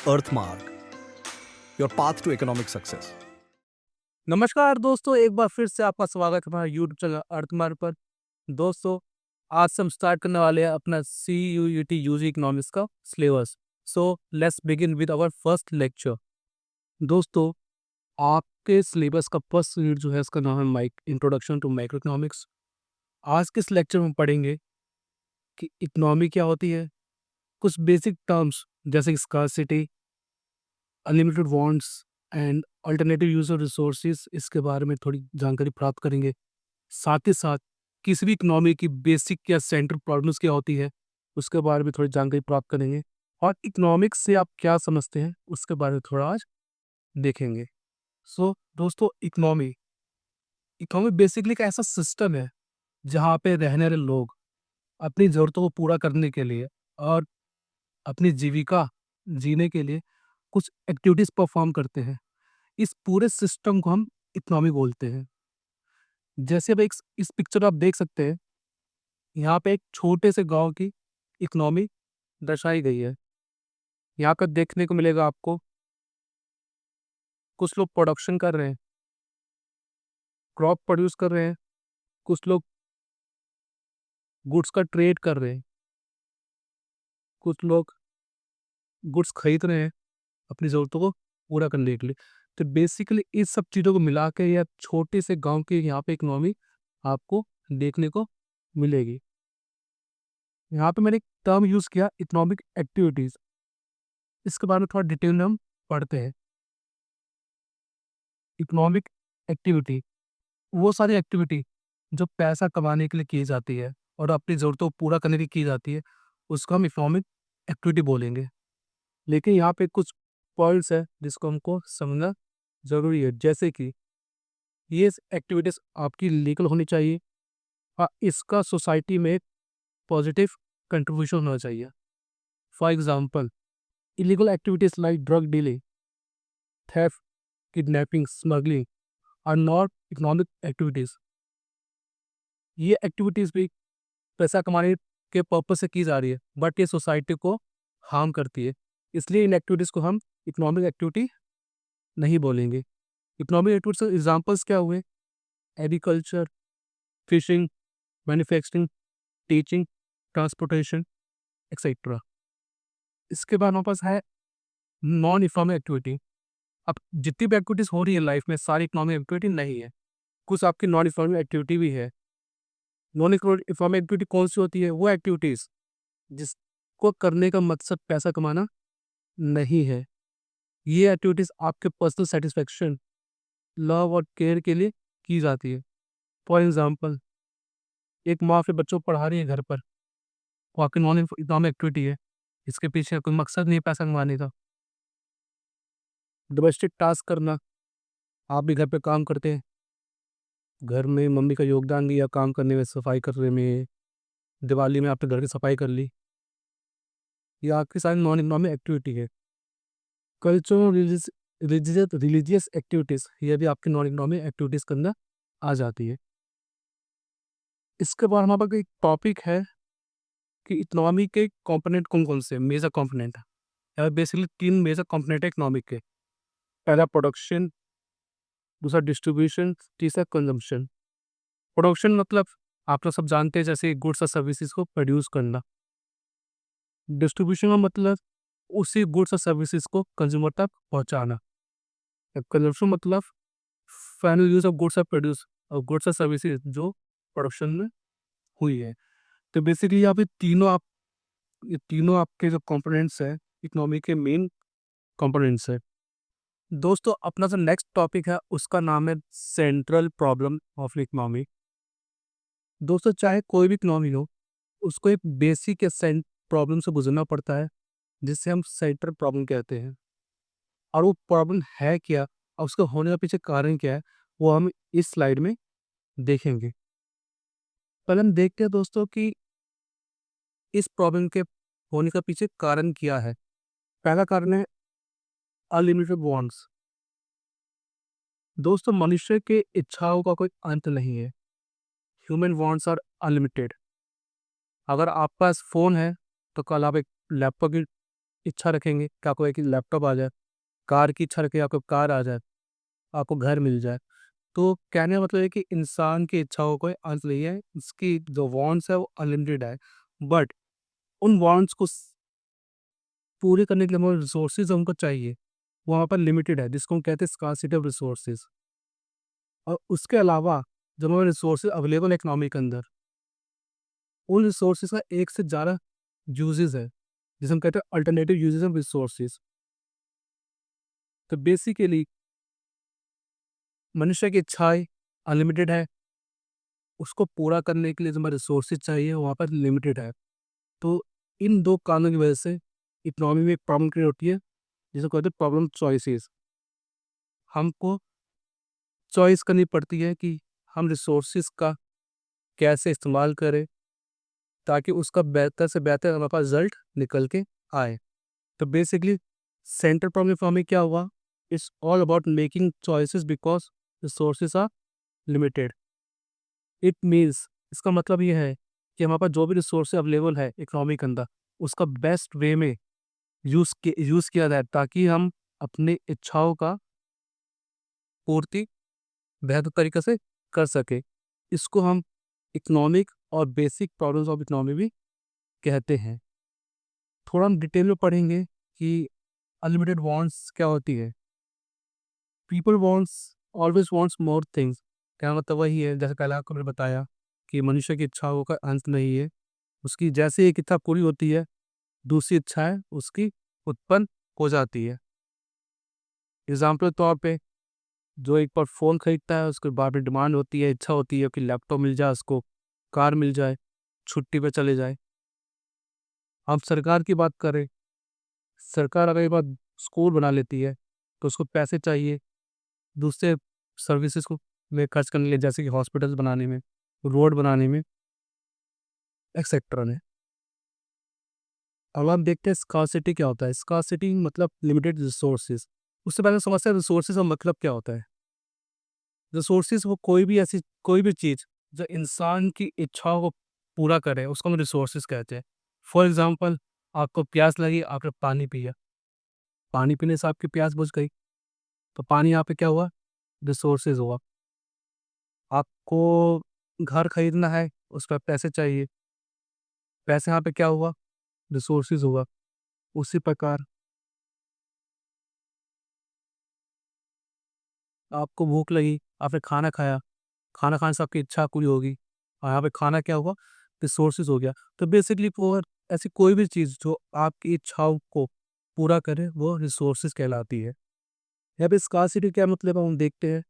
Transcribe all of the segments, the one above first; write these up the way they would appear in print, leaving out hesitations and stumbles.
Earthmark, your path to economic success. नमस्कार दोस्तों, एक बार फिर से आपका स्वागत है हमारे यूट्यूब चैनल अर्थमार्ग पर। दोस्तों, आज से हम स्टार्ट करने वाले हैं अपना CUET यूजी इकोनॉमिक्स का syllabus. So let's begin with our first lecture. दोस्तों, आपके सिलेबस का फर्स्ट यूनिट जो है इसका नाम है इंट्रोडक्शन टू माइक्रो इकोनॉमिक्स। आज के इस लेक्चर में हम पढ़ेंगे कि इकोनॉमी क्या होती है, कुछ बेसिक टर्म्स जैसे scarcity, unlimited wants and alternative use of resources, इसके बारे में थोड़ी जानकारी प्राप्त करेंगे। साथ ही साथ किसी भी इकोनॉमी की बेसिक या सेंट्रल प्रॉब्लम्स क्या होती है उसके बारे में थोड़ी जानकारी प्राप्त करेंगे, और इकोनॉमिक्स से आप क्या समझते हैं उसके बारे में थोड़ा आज देखेंगे। सो दोस्तों, इकोनॉमी इकोनॉमी बेसिकली एक ऐसा सिस्टम है जहाँ पे रहने वाले लोग अपनी ज़रूरतों को पूरा करने के लिए और अपनी जीविका जीने के लिए कुछ एक्टिविटीज़ परफॉर्म करते हैं। इस पूरे सिस्टम को हम इकोनॉमी बोलते हैं। जैसे अब एक इस पिक्चर आप देख सकते हैं, यहाँ पे एक छोटे से गांव की इकोनॉमी दर्शाई गई है। यहाँ पर देखने को मिलेगा आपको कुछ लोग प्रोडक्शन कर रहे हैं, क्रॉप प्रोड्यूस कर रहे हैं, कुछ लोग गुड्स का ट्रेड कर रहे हैं, कुछ लोग गुड्स खरीद रहे हैं अपनी ज़रूरतों को पूरा करने के लिए। तो बेसिकली इस सब चीज़ों को मिला के या छोटे से गांव की यहाँ पे इकोनॉमी आपको देखने को मिलेगी। यहाँ पे मैंने एक टर्म यूज़ किया, इकोनॉमिक एक्टिविटीज़। इसके बारे में थोड़ा डिटेल में हम पढ़ते हैं। इकोनॉमिक एक्टिविटी वो सारी एक्टिविटी जो पैसा कमाने के लिए की जाती है और अपनी ज़रूरतों को पूरा करने के लिए की जाती है, उसको हम इकोनॉमिक एक्टिविटी बोलेंगे। लेकिन यहाँ पे कुछ पॉइंट्स है जिसको हमको समझना ज़रूरी है, जैसे कि ये एक्टिविटीज़ आपकी लीगल होनी चाहिए और इसका सोसाइटी में पॉजिटिव कंट्रीब्यूशन होना चाहिए। For example, illegal activities like drug dealing, theft, kidnapping, smuggling are not economic activities. ये एक्टिविटीज़ भी पैसा कमाने के पर्पज से की जा रही है, बट ये सोसाइटी को हार्म करती है, इसलिए इन एक्टिविटीज़ को हम इकोनॉमिक एक्टिविटी नहीं बोलेंगे। इकोनॉमिक एक्टिविटीज के एग्जांपल्स क्या हुए? Agriculture, fishing, manufacturing, teaching, transportation etcetera. इसके बाद हमारे पास है नॉन इकोनॉमिक एक्टिविटी। अब जितनी भी एक्टिविटीज़ हो रही है लाइफ में, सारी इकोनॉमिक एक्टिविटी नहीं है, कुछ आपकी नॉन इकोनॉमिक एक्टिविटी भी है। नॉन इकोनॉमिक एक्टिविटी कौन सी होती है? वो एक्टिविटीज़ जिसको करने का मकसद पैसा कमाना नहीं है। ये एक्टिविटीज़ आपके पर्सनल सेटिस्फेक्शन, लव और केयर के लिए की जाती है। फॉर एग्जांपल, एक माँ अपने बच्चों को पढ़ा रही है घर पर, वो आपकी नॉन इकोनॉमिक एक्टिविटी है। इसके पीछे कोई मकसद नहीं है पैसा कमाने का। डोमेस्टिक टास्क करना, आप भी घर पे काम करते हैं, घर में मम्मी का योगदान दिया काम करने में, सफाई करने में, दिवाली में आपने घर की सफाई कर ली, ये आपकी सारी नॉन इकोनॉमिक एक्टिविटी है। कल्चरल रिलीजियस एक्टिविटीज़, ये भी आपकी नॉन इकोनॉमिक एक्टिविटीज़ के अंदर आ जाती है। इसके बाद हमारे पास एक टॉपिक है कि इकोनॉमी के कंपोनेंट कौन कौन से मेजर कंपोनेंट है। बेसिकली 3 मेजर कंपोनेंट है इकोनॉमिक के। पहला प्रोडक्शन, दूसरा डिस्ट्रीब्यूशन, तीसरा कंजम्पशन। प्रोडक्शन मतलब आप तो सब जानते हैं, जैसे गुड्स और सर्विसेज को प्रोड्यूस करना। डिस्ट्रीब्यूशन का मतलब उसी गुड्स और सर्विसेज को कंज्यूमर तक पहुंचाना। कंजम्पशन मतलब फाइनल यूज ऑफ गुड्स और प्रोड्यूस और गुड्स और सर्विसेज जो प्रोडक्शन में हुई है। तो बेसिकली यहाँ पे ये तीनों आपके जो कंपोनेंट्स हैं इकोनॉमी के मेन कंपोनेंट्स है। दोस्तों, अपना जो नेक्स्ट टॉपिक है उसका नाम है सेंट्रल प्रॉब्लम ऑफ इकोनॉमी। दोस्तों, चाहे कोई भी इकोनॉमी हो, उसको एक बेसिक या प्रॉब्लम से गुजरना पड़ता है, जिससे हम सेंट्रल प्रॉब्लम कहते हैं। और वो प्रॉब्लम है क्या और उसके होने का पीछे कारण क्या है, वो हम इस स्लाइड में देखेंगे। पहले हम देखते हैं दोस्तों कि इस प्रॉब्लम के होने का पीछे कारण क्या है। पहला कारण है अनलिमिटेड वांट्स। दोस्तों, मनुष्य के इच्छाओं का कोई अंत नहीं है। Human wants are unlimited. अगर आपके पास फ़ोन है तो कल आप एक लैपटॉप की इच्छा रखेंगे कि आपको एक लैपटॉप आ जाए, कार की इच्छा रखें आपको कार आ जाए, आपको घर मिल जाए। तो कहने का मतलब है कि इंसान की इच्छाओं का कोई अंत नहीं है, इसकी जो वांट्स है वो अनलिमिटेड है। बट उन वांट्स को पूरे करने के लिए हमें रिसोर्सेज हमको चाहिए, वहाँ पर लिमिटेड है, जिसको हम कहते हैं स्कार्सिटी ऑफ रिसोर्सेज। और उसके अलावा जब हमें रिसोर्सेज अवेलेबल है इकोनॉमी के अंदर, उन रिसोर्सेज का एक से ज़्यादा यूजेस है, जिसे हम कहते हैं अल्टरनेटिव यूजेस ऑफ रिसोर्सेज। तो बेसिकली मनुष्य की इच्छाएं अनलिमिटेड है, उसको पूरा करने के लिए जो हमें रिसोर्सेज चाहिए वहाँ पर लिमिटेड है। तो इन दो कारणों की वजह से इकोनॉमी में एक प्रॉब्लम क्रिएट होती है, जिसे कहते हैं प्रॉब्लम चॉइसेस। हमको चॉइस करनी पड़ती है कि हम रिसोर्सेज का कैसे इस्तेमाल करें, ताकि उसका बेहतर से बेहतर हमारे पास रिजल्ट निकल के आए। तो basically central problem for me क्या हुआ, it's all about making choices because resources are limited. It means इसका मतलब ये है कि हमारे पास जो भी रिसोर्स अवेलेबल है इकोनॉमी के अंदर, उसका बेस्ट वे में यूज़ किया जाए, ताकि हम अपनी इच्छाओं का पूर्ति बेहतर तरीके से कर सके। इसको हम इकोनॉमिक और बेसिक प्रॉब्लम्स ऑफ इकोनॉमी भी कहते हैं। थोड़ा हम डिटेल में पढ़ेंगे कि अनलिमिटेड वांट्स क्या होती है। People wants always wants more things. क्या मतलब वही है, जैसे पहले आपको मैंने बताया कि मनुष्य की इच्छाओं का अंत नहीं है। उसकी जैसे ही एक इच्छा पूरी होती है, दूसरी इच्छाएं उसकी उत्पन्न हो जाती है। एग्जाम्पल के तौर पे जो एक बार फ़ोन खरीदता है, उसके बाद में डिमांड होती है, इच्छा होती है कि लैपटॉप मिल जाए उसको, कार मिल जाए, छुट्टी पे चले जाए। हम सरकार की बात करें, सरकार अगर एक बार स्कूल बना लेती है, तो उसको पैसे चाहिए दूसरे सर्विसेज को में खर्च करने के लिए, जैसे कि हॉस्पिटल्स बनाने में, रोड बनाने में, एक्सेट्रा में। अब हम देखते हैं स्कार्सिटी क्या होता है। स्कार्सिटी मतलब लिमिटेड रिसोर्सेज। उससे पहले समझते हैं रिसोर्सेज का मतलब क्या होता है। रिसोर्सेज वो कोई भी चीज़ जो इंसान की इच्छाओं को पूरा करे, उसको हम रिसोर्सेज कहते हैं। फॉर एग्जांपल, आपको प्यास लगी, आपने पानी पिया, पानी पीने से आपकी प्यास बुझ गई, तो पानी यहाँ पे क्या हुआ, रिसोर्सेज हुआ। आपको घर खरीदना है, उस पर पैसे चाहिए, पैसे यहाँ पे क्या हुआ, रिसोर्सेज हुआ। उसी प्रकार आपको भूख लगी, आपने खाना खाया, खाना खाने से आपकी इच्छा पूरी होगी, और यहाँ पे खाना क्या हुआ, रिसोर्सेज हो गया। तो बेसिकली वो ऐसी कोई भी चीज़ जो आपकी इच्छाओं को पूरा करे, वो रिसोर्सेज कहलाती है। यहाँ पे स्कार्सिटी क्या मतलब है हम देखते हैं।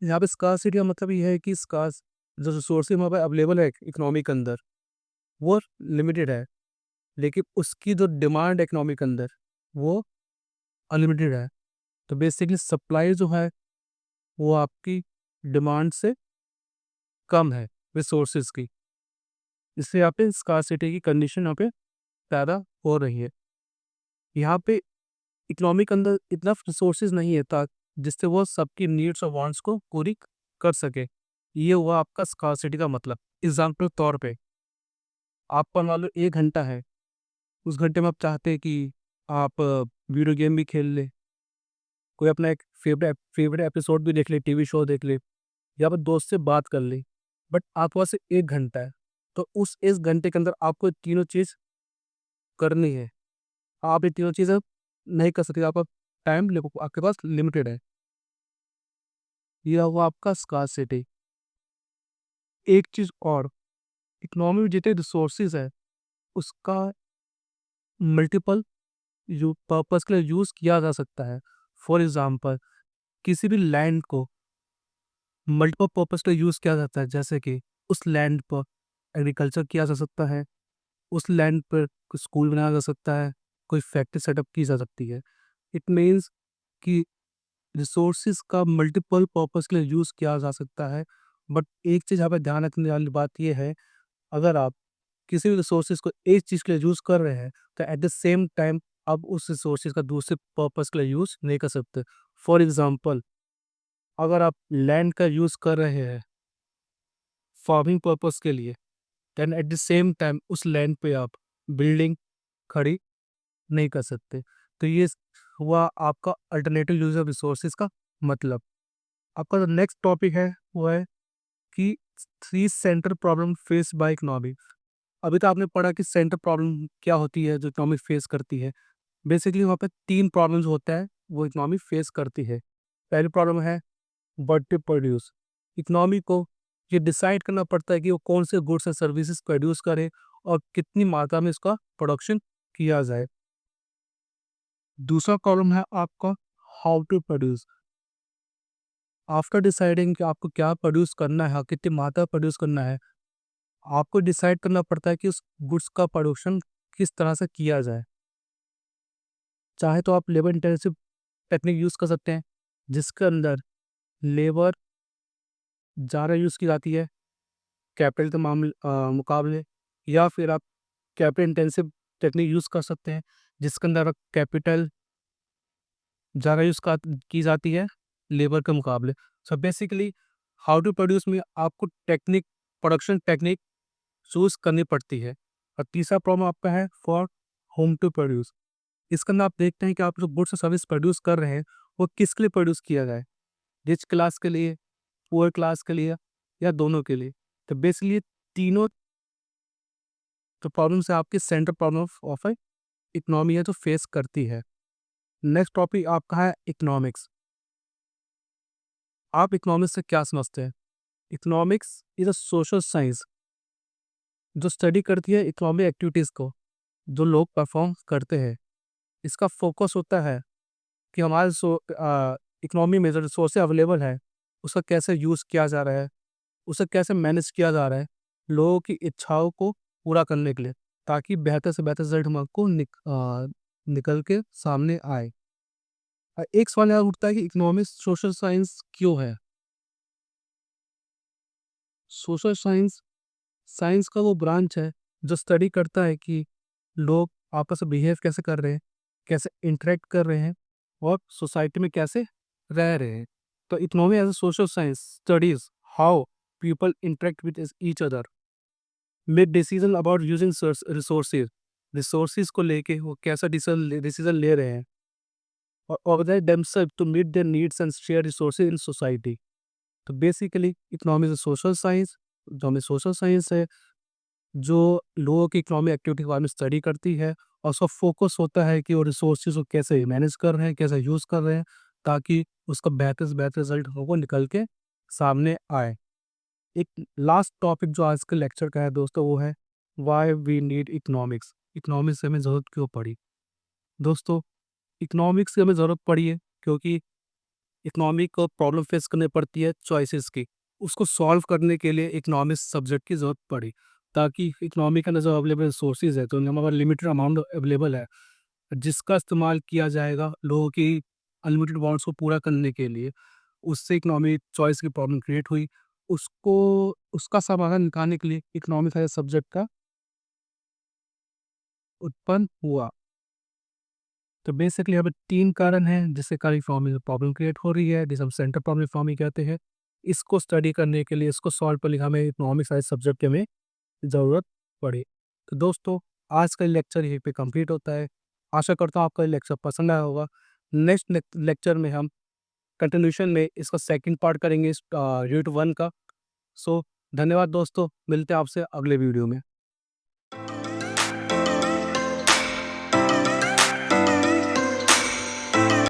यहाँ पे स्कार्सिटी का मतलब ये है कि स्कार्स जो रिसोर्सेज हमारे पास अवेलेबल है इकोनॉमी के अंदर, वो लिमिटेड है, लेकिन उसकी जो डिमांड है इकोनॉमी के अंदर, वो अनलिमिटेड है। तो बेसिकली सप्लाई जो है वो आपकी डिमांड से कम है रिसोर्सेज की, इसलिए यहाँ पे स्कार्सिटी की कंडीशन यहाँ पे पैदा हो रही है। यहाँ पे इकोनॉमी के अंदर इतना रिसोर्सेज नहीं है जिससे वो सबकी नीड्स और वांट्स को पूरी कर सके। ये हुआ आपका स्कार्सिटी का मतलब। एग्जाम्पल के तौर पे, आपका मान लो 1 घंटा है, उस घंटे में आप चाहते हैं कि आप वीडियो गेम भी खेल ले, कोई अपना एक फेवरेट एपिसोड भी देख ले, टीवी शो देख ले, या फिर दोस्त से बात कर ले। बट आपके पास 1 घंटा है, तो उस 1 घंटे के अंदर आपको ये तीनों चीज़ करनी है। आप ये तीनों चीज़ें नहीं कर सकते, आपका टाइम आपके पास लिमिटेड है। ये हुआ आपका स्कार्सिटी। एक चीज़ और, इकोनॉमी में जितने रिसोर्सेज है, उसका मल्टीपल पर्पस के लिए यूज़ किया जा सकता है। फॉर एग्जांपल, किसी भी लैंड को मल्टीपल पर्पस के लिए यूज़ किया जाता है, जैसे कि उस लैंड पर एग्रीकल्चर किया जा सकता है, उस लैंड पर कोई स्कूल बनाया जा सकता है, कोई फैक्ट्री सेटअप की जा सकती है। इट मीन्स कि रिसोर्सेज का मल्टीपल पर्पस के लिए यूज़ किया जा सकता है। बट एक चीज़ यहाँ पे ध्यान रखने वाली बात ये है, अगर आप किसी भी रिसोर्सेज को एक चीज़ के लिए यूज़ कर रहे हैं, तो एट द सेम टाइम आप उस रिसोर्सेज का दूसरे पर्पस के लिए यूज़ नहीं कर सकते। फॉर एग्जांपल, अगर आप लैंड का यूज़ कर रहे हैं फार्मिंग पर्पस के लिए, then at the same time उस लैंड पे आप बिल्डिंग खड़ी नहीं कर सकते। तो ये हुआ आपका अल्टरनेटिव यूज़ ऑफ रिसोर्सेज़ का मतलब। आपका जो नेक्स्ट टॉपिक है वो है कि 3 central problem faced by economy. अभी तो आपने पढ़ा कि सेंट्रल प्रॉब्लम क्या होती है जो इकोनॉमी फेस करती है। बेसिकली वहाँ पे 3 प्रॉब्लम्स होता है वो इकोनॉमी फेस करती है। पहली प्रॉब्लम है व्हाट टू प्रोड्यूस। इकोनॉमी को ये डिसाइड करना पड़ता है कि वो कौन से गुड्स एंड सर्विसेज प्रोड्यूस करे और कितनी मात्रा में इसका प्रोडक्शन किया जाए। दूसरा प्रॉब्लम है आपका how to produce. After deciding कि आपको क्या प्रोड्यूस करना है, कितनी मात्रा प्रोड्यूस करना है, आपको डिसाइड करना पड़ता है कि उस गुड्स का प्रोडक्शन किस तरह से किया जाए। चाहे तो आप लेबर इंटेंसिव टेक्निक यूज़ कर सकते हैं, जिसके अंदर लेबर ज़्यादा यूज़ की जाती है कैपिटल के मुकाबले, या फिर आप कैपिटल इंटेंसिव टेक्निक यूज़ कर सकते हैं, जिसके अंदर कैपिटल ज़्यादा यूज़ की जाती है लेबर के मुकाबले। So basically how to produce में आपको प्रोडक्शन टेक्निक चूज़ करनी पड़ती है। और तीसरा प्रॉब्लम आपका है फॉर होम टू प्रोड्यूस। इसके अंदर आप देखते हैं कि आप जो गुड्स और सर्विस प्रोड्यूस कर रहे हैं, वो किसके लिए प्रोड्यूस किया जाए? रिच क्लास के लिए, पुअर क्लास के लिए, या दोनों के लिए? तो बेसिकली तीनों जो प्रॉब्लम्स है आपकी सेंट्रल प्रॉब्लम ऑफ इकोनॉमी है जो फेस करती है। नेक्स्ट टॉपिक आपका है इकोनॉमिक्स। आप इकोनॉमिक्स से क्या समझते हैं? Economics is a social science जो स्टडी करती है इकोनॉमिक एक्टिविटीज़ को जो लोग परफॉर्म करते हैं। इसका फोकस होता है कि हमारे इकोनॉमी में जो रिसोर्स अवेलेबल है उसका कैसे यूज़ किया जा रहा है, उसे कैसे मैनेज किया जा रहा है लोगों की इच्छाओं को पूरा करने के लिए, ताकि बेहतर से बेहतर रिजल्ट हमको निकल के सामने आए। एक सवाल यहाँ उठता है कि इकोनॉमिक्स सोशल साइंस क्यों है? सोशल साइंस साइंस का वो ब्रांच है जो स्टडी करता है कि लोग आपस में बिहेव कैसे कर रहे हैं, कैसे इंटरेक्ट कर रहे हैं और सोसाइटी में कैसे रह रहे हैं। तो economy as a social science studies how people interact with each other, make decision about using resources, resources को लेके वो कैसा डिसीजन ले रहे हैं, और organise themselves to meet their needs and share resources in society. तो basically economy is social science, जो हमें सोशल साइंस है जो लोगों की इकोनॉमिक एक्टिविटी के बारे में स्टडी करती है, और उसका फोकस होता है कि वो रिसोर्सेज को कैसे मैनेज कर रहे हैं, कैसे यूज़ कर रहे हैं, ताकि उसका बेहतर से बेहतर रिजल्ट हमको निकल के सामने आए। एक लास्ट टॉपिक जो आज के लेक्चर का है दोस्तों वो है why we need economics. Economics से हमें ज़रूरत क्यों पड़ी? दोस्तों, इकोनॉमिक्स की हमें ज़रूरत पड़ी है क्योंकि इकोनॉमी को प्रॉब्लम फेस करनी पड़ती है चॉइसेस की। उसको सॉल्व करने के लिए इकोनॉमिक्स सब्जेक्ट की ज़रूरत पड़ी, ताकि इकोनॉमी के अंदर जो अवेलेबल रिसोर्सेज है, तो हमारा लिमिटेड अमाउंट अवेलेबल है, जिसका इस्तेमाल किया जाएगा लोगों की अनलिमिटेड वांट्स को पूरा करने के लिए। उससे इकोनॉमी चॉइस की प्रॉब्लम क्रिएट हुई। उसको उसका समाधान निकालने के लिए इकोनॉमिक्स एज सब्जेक्ट का उत्पन्न हुआ। तो बेसिकली यहाँ पे 3 कारण हैं जिससे कारण इकोनॉमी में प्रॉब्लम क्रिएट हो रही है, जिसे हम सेंट्रल प्रॉब्लम इकोनॉमी कहते हैं। इसको स्टडी करने के लिए, इसको सॉल्व करने के लिए हमें इकोनॉमिक्स एज सब्जेक्ट की हमें ज़रूरत पड़ी। तो दोस्तों, आज का लेक्चर यहीं पे कंप्लीट होता है। आशा करता हूँ आपको ये लेक्चर पसंद आया होगा। नेक्स्ट लेक्चर में हम कंटिन्यूशन में इसका सेकंड पार्ट करेंगे इस यूनिट 1 का। सो धन्यवाद दोस्तों, मिलते हैं आपसे अगले वीडियो में।